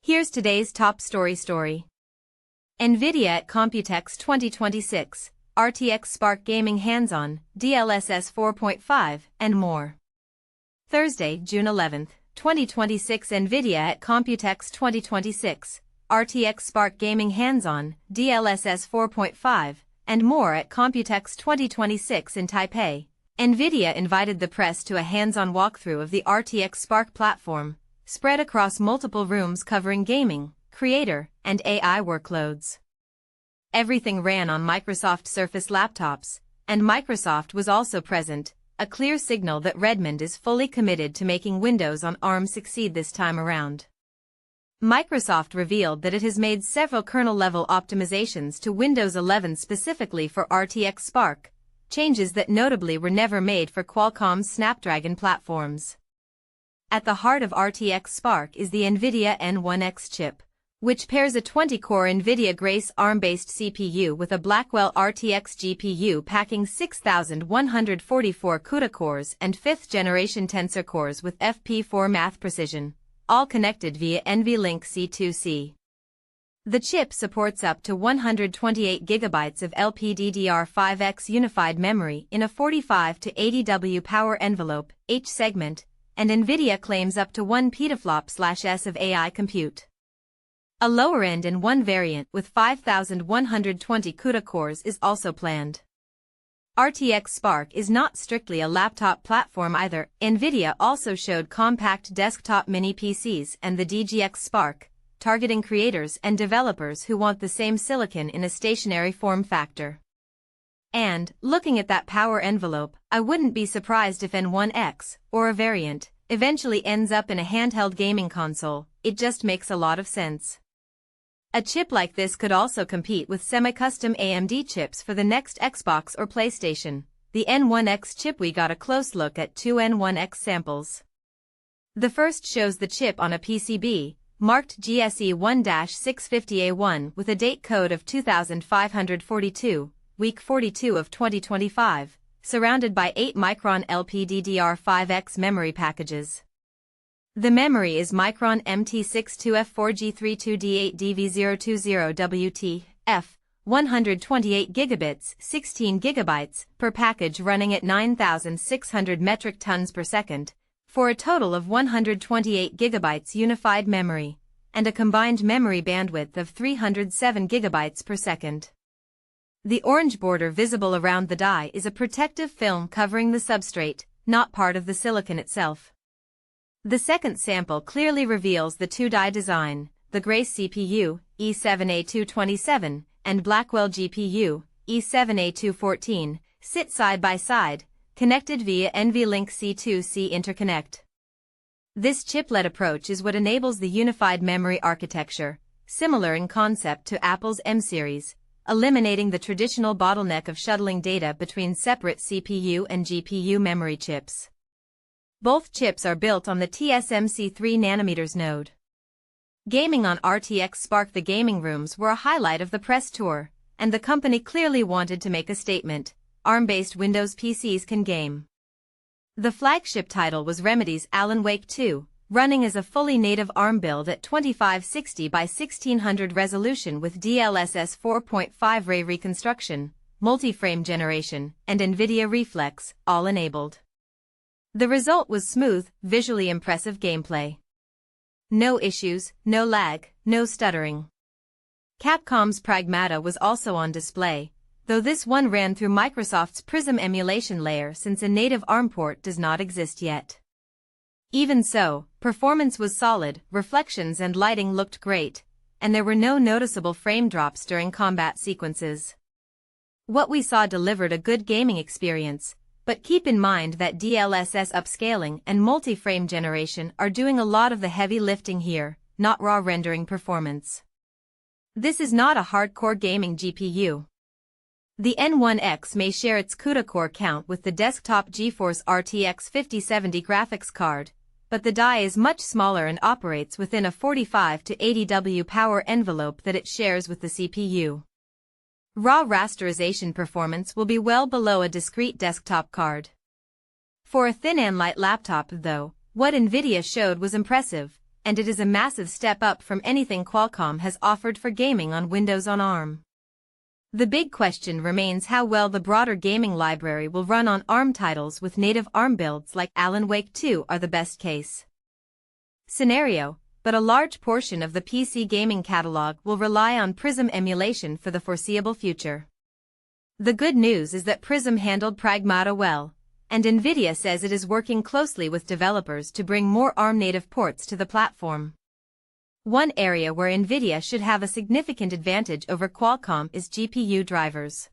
Here's today's top story. NVIDIA at Computex 2026, RTX Spark gaming hands-on, DLSS 4.5, and more. Thursday, June 11, 2026. NVIDIA at Computex 2026, RTX Spark gaming hands-on, DLSS 4.5, and more at Computex 2026 in Taipei. NVIDIA invited the press to a hands-on walkthrough of the RTX Spark platform, spread across multiple rooms covering gaming, creator, and AI workloads. Everything ran on Microsoft Surface laptops, and Microsoft was also present, a clear signal that Redmond is fully committed to making Windows on ARM succeed this time around. Microsoft revealed that it has made several kernel-level optimizations to Windows 11 specifically for RTX Spark, changes that notably were never made for Qualcomm's Snapdragon platforms. At the heart of RTX Spark is the NVIDIA N1X chip, which pairs a 20-core NVIDIA Grace ARM-based CPU with a Blackwell RTX GPU packing 6,144 CUDA cores and 5th-generation Tensor cores with FP4 math precision, all connected via NVLink C2C. The chip supports up to 128 GB of LPDDR5X unified memory in a 45 to 80W power envelope, H segment, and NVIDIA claims up to 1 petaFLOP/s of AI compute. A lower-end N1 variant with 5,120 CUDA cores is also planned. RTX Spark is not strictly a laptop platform either. NVIDIA also showed compact desktop mini PCs and the DGX Spark, targeting creators and developers who want the same silicon in a stationary form factor. And, looking at that power envelope, I wouldn't be surprised if N1X, or a variant, eventually ends up in a handheld gaming console. It just makes a lot of sense. A chip like this could also compete with semi-custom AMD chips for the next Xbox or PlayStation. The N1X chip. We got a close look at two N1X samples. The first shows the chip on a PCB, marked GSE1-650A1 with a date code of 2542, week 42 of 2025, surrounded by 8-micron LPDDR5X memory packages. The memory is Micron MT62F4G32D8DV020WT, 128 gigabits, 16 gigabytes, per package running at 9,600 metric tons per second, for a total of 128 gigabytes unified memory, and a combined memory bandwidth of 307 gigabytes per second. The orange border visible around the die is a protective film covering the substrate, not part of the silicon itself. The second sample clearly reveals the two-die design. The Grace CPU, E7A227, and Blackwell GPU, E7A214, sit side by side, connected via NVLink C2C interconnect. This chiplet approach is what enables the unified memory architecture, similar in concept to Apple's M-series, eliminating the traditional bottleneck of shuttling data between separate CPU and GPU memory chips. Both chips are built on the TSMC 3nm node. Gaming on RTX Spark. The gaming rooms were a highlight of the press tour, and the company clearly wanted to make a statement. ARM-based Windows PCs can game. The flagship title was Remedy's Alan Wake 2, running as a fully native ARM build at 2560 by 1600 resolution with DLSS 4.5 Ray Reconstruction, multi-frame generation, and NVIDIA Reflex, all enabled. The result was smooth, visually impressive gameplay. No issues, no lag, no stuttering. Capcom's Pragmata was also on display, though this one ran through Microsoft's Prism emulation layer since a native ARM port does not exist yet. Even so, performance was solid, reflections and lighting looked great, and there were no noticeable frame drops during combat sequences. What we saw delivered a good gaming experience, but keep in mind that DLSS upscaling and multi-frame generation are doing a lot of the heavy lifting here, not raw rendering performance. This is not a hardcore gaming GPU. The N1X may share its CUDA core count with the desktop GeForce RTX 5070 graphics card, but the die is much smaller and operates within a 45 to 80W power envelope that it shares with the CPU. Raw rasterization performance will be well below a discrete desktop card. For a thin and light laptop though, what NVIDIA showed was impressive. and it is a massive step up from anything Qualcomm has offered for gaming on Windows on ARM. The big question remains how well the broader gaming library will run on ARM titles, with native ARM builds like Alan Wake 2 are the best case scenario, but a large portion of the PC gaming catalog will rely on Prism emulation for the foreseeable future. The good news is that Prism handled Pragmata well, and NVIDIA says it is working closely with developers to bring more ARM-native ports to the platform. One area where NVIDIA should have a significant advantage over Qualcomm is GPU drivers.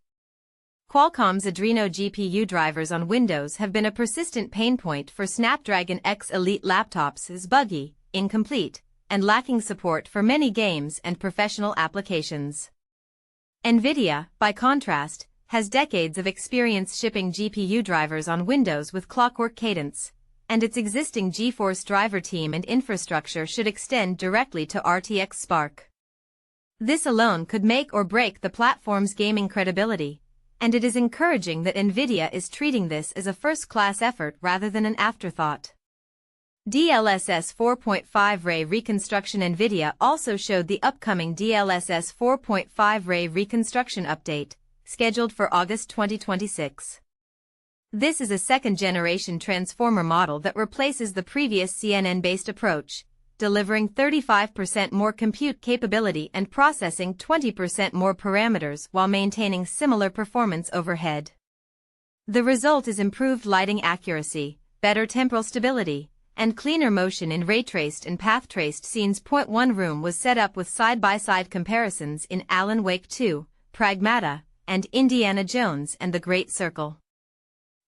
Qualcomm's Adreno GPU drivers on Windows have been a persistent pain point for Snapdragon X Elite laptops as buggy, incomplete, and lacking support for many games and professional applications. NVIDIA, by contrast, has decades of experience shipping GPU drivers on Windows with clockwork cadence, and its existing GeForce driver team and infrastructure should extend directly to RTX Spark. This alone could make or break the platform's gaming credibility, and it is encouraging that NVIDIA is treating this as a first-class effort rather than an afterthought. DLSS 4.5 Ray Reconstruction. NVIDIA also showed the upcoming DLSS 4.5 Ray Reconstruction update, scheduled for August 2026. This is a second-generation transformer model that replaces the previous CNN-based approach, delivering 35% more compute capability and processing 20% more parameters while maintaining similar performance overhead. The result is improved lighting accuracy, better temporal stability, and cleaner motion in ray-traced and path-traced scenes. One room was set up with side-by-side comparisons in Alan Wake 2, Pragmata, and Indiana Jones and the Great Circle.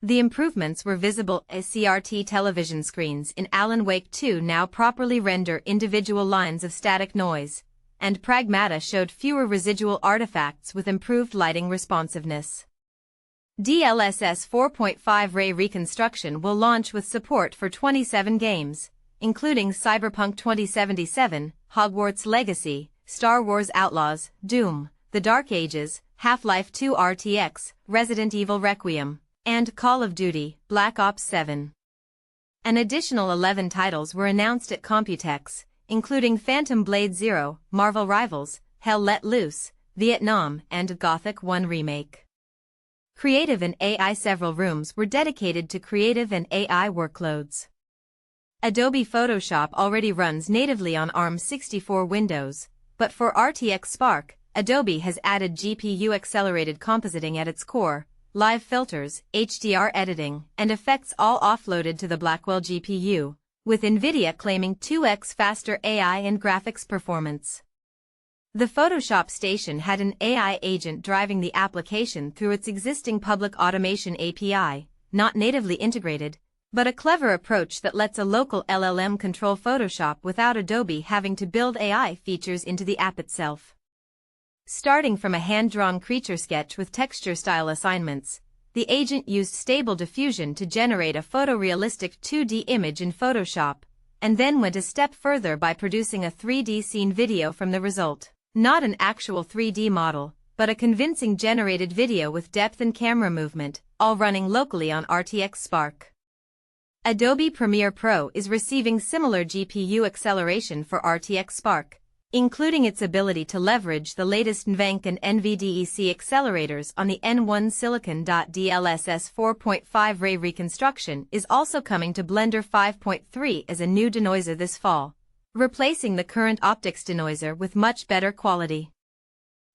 The improvements were visible as CRT television screens in Alan Wake 2 now properly render individual lines of static noise, and Pragmata showed fewer residual artifacts with improved lighting responsiveness. DLSS 4.5 Ray Reconstruction will launch with support for 27 games, including Cyberpunk 2077, Hogwarts Legacy, Star Wars Outlaws, Doom, The Dark Ages, Half-Life 2 RTX, Resident Evil Requiem, and Call of Duty, Black Ops 7. An additional 11 titles were announced at Computex, including Phantom Blade Zero, Marvel Rivals, Hell Let Loose, Vietnam, and Gothic 1 Remake. Creative and AI. Several rooms were dedicated to creative and AI workloads. Adobe Photoshop already runs natively on ARM64 Windows, but for RTX Spark, Adobe has added GPU-accelerated compositing at its core, live filters, HDR editing, and effects all offloaded to the Blackwell GPU, with NVIDIA claiming 2x faster AI and graphics performance. The Photoshop station had an AI agent driving the application through its existing public automation API, not natively integrated, but a clever approach that lets a local LLM control Photoshop without Adobe having to build AI features into the app itself. Starting from a hand-drawn creature sketch with texture style assignments, the agent used Stable Diffusion to generate a photorealistic 2D image in Photoshop, and then went a step further by producing a 3D scene video from the result. Not an actual 3D model, but a convincing generated video with depth and camera movement, all running locally on RTX Spark. Adobe Premiere Pro is receiving similar GPU acceleration for RTX Spark, including its ability to leverage the latest NVENC and NVDEC accelerators on the N1 silicon. DLSS 4.5 Ray Reconstruction is also coming to Blender 5.3 as a new denoiser this fall, replacing the current optics denoiser with much better quality.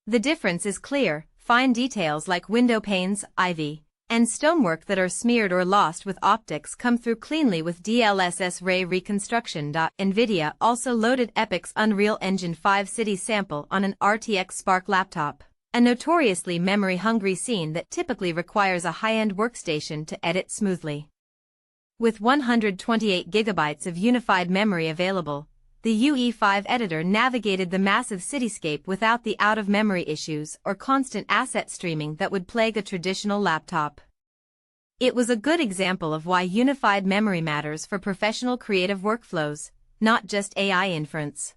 The difference is clear: fine details like window panes, ivy, and stonework that are smeared or lost with optics come through cleanly with DLSS Ray Reconstruction. NVIDIA also loaded Epic's Unreal Engine 5 City sample on an RTX Spark laptop, a notoriously memory-hungry scene that typically requires a high-end workstation to edit smoothly. With 128 GB of unified memory available, the UE5 editor navigated the massive cityscape without the out-of-memory issues or constant asset streaming that would plague a traditional laptop. It was a good example of why unified memory matters for professional creative workflows, not just AI inference.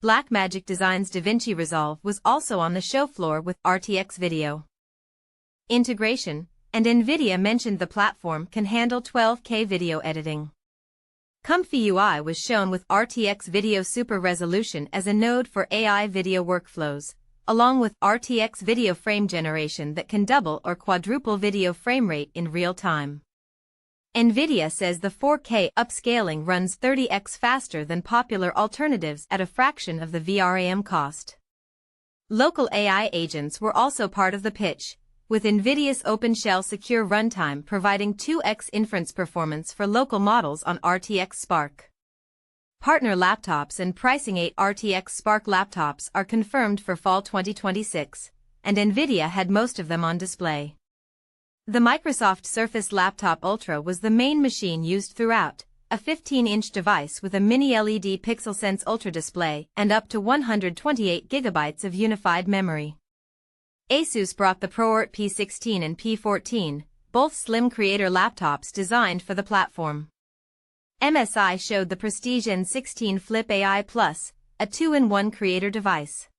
Blackmagic Design's DaVinci Resolve was also on the show floor with RTX video integration, and NVIDIA mentioned the platform can handle 12K video editing. Comfy UI was shown with RTX Video Super Resolution as a node for AI video workflows, along with RTX Video Frame Generation that can double or quadruple video frame rate in real time. NVIDIA says the 4K upscaling runs 30x faster than popular alternatives at a fraction of the VRAM cost. Local AI agents were also part of the pitch, with NVIDIA's OpenShell secure runtime providing 2x inference performance for local models on RTX Spark. Partner laptops and pricing 8 RTX Spark laptops are confirmed for fall 2026, and NVIDIA had most of them on display. The Microsoft Surface Laptop Ultra was the main machine used throughout, a 15-inch device with a mini LED PixelSense Ultra display and up to 128 GB of unified memory. Asus brought the ProArt P16 and P14, both slim creator laptops designed for the platform. MSI showed the Prestige N16 Flip AI Plus, a 2-in-1 creator device.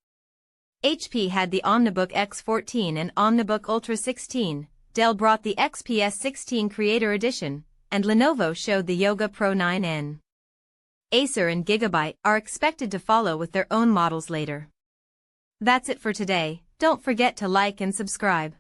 HP had the Omnibook X14 and Omnibook Ultra 16, Dell brought the XPS 16 Creator Edition, and Lenovo showed the Yoga Pro 9N. Acer and Gigabyte are expected to follow with their own models later. That's it for today. Don't forget to like and subscribe.